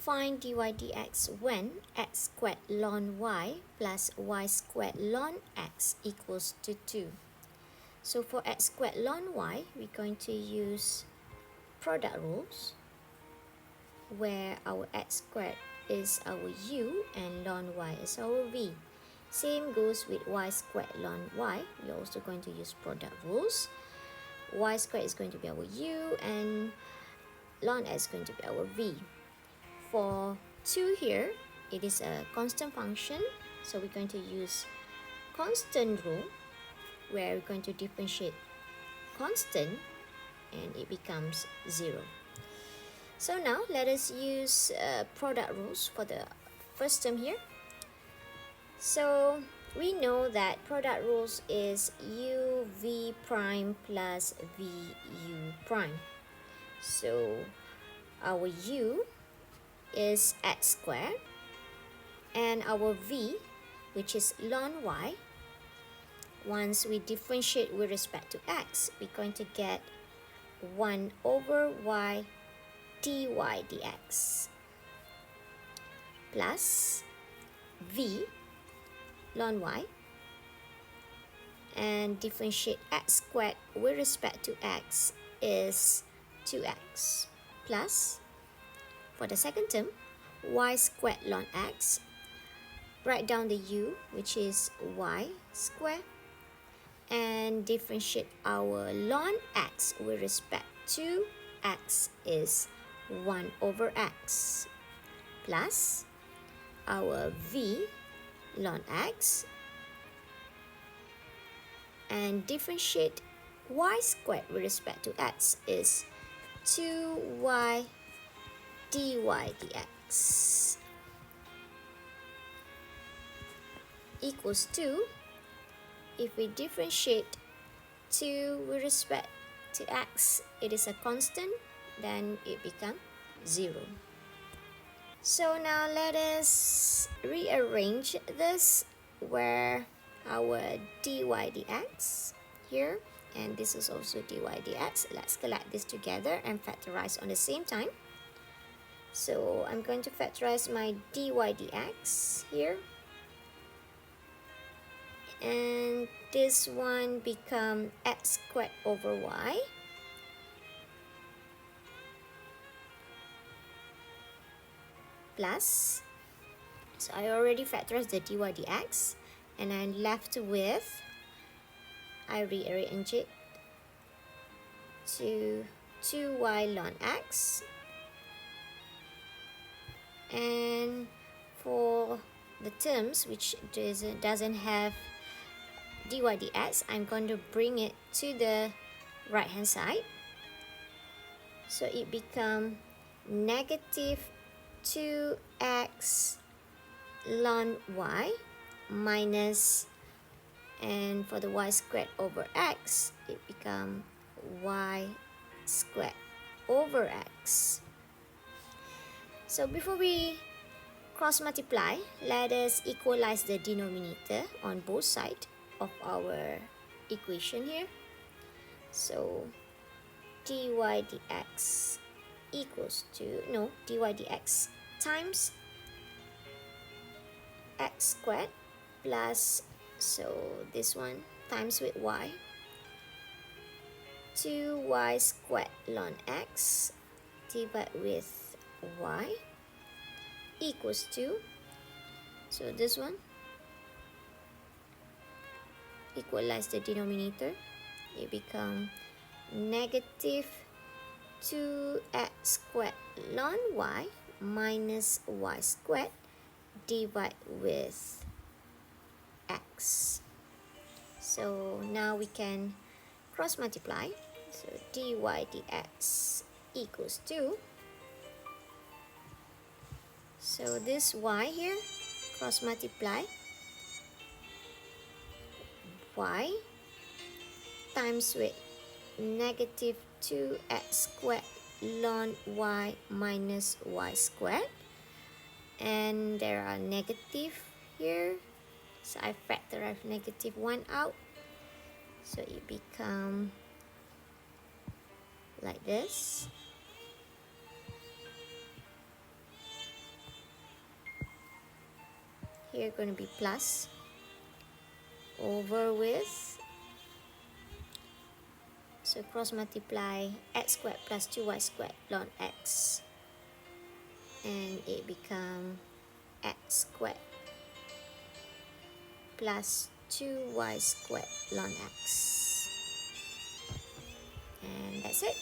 Find dy dx when x squared ln y plus y squared ln x equals to 2. So for x squared ln y, we're going to use product rules where our x squared is our u and ln y is our v. Same goes with y squared ln y. We're also going to use product rules. Y squared is going to be our u and ln x is going to be our v. For 2 here, it is a constant function, so we're going to use constant rule where we're going to differentiate constant and it becomes 0. So now let us use product rules for the first term here. So we know that product rules is u v prime plus v u prime. So our u is x squared and our v, which is ln y, once we differentiate with respect to x, we're going to get 1 over y dy dx plus v ln y, and differentiate x squared with respect to x is 2x, plus for the second term y squared ln x, write down the u, which is y squared, and differentiate our ln x with respect to x is 1 over x, plus our v ln x, and differentiate y squared with respect to x is 2y dy dx equals to, if we differentiate 2 with respect to x, it is a constant, then it becomes 0. So now let us rearrange this where our dy dx here, and this is also dy dx. Let's collect this together and factorize on the same time. So I'm going to factorize my dy dx here, and this one become x squared over y plus, so I already factorized the dy dx, and I'm left with, I rearrange it to 2y ln x, and for the terms which doesn't have dy dx, I'm going to bring it to the right hand side, so it become negative 2x ln y minus, and for the y squared over x, it become y squared over x. So before we cross multiply, let us equalize the denominator on both sides of our equation here. So dy dx equals to, dy dx times x squared plus, so this one times with y, 2y squared ln x divided with y equals to, so this one equalize the denominator, it become negative 2x squared ln y minus y squared divided with x. So now we can cross multiply, so dy dx equals to, so this y here, cross multiply, y times with negative 2x squared ln y minus y squared, and there are negative here, so I factorize negative 1 out, so it become like this, here going to be plus over with, so cross multiply x squared plus 2y squared ln x, and it become x squared plus 2y squared ln x, and that's it.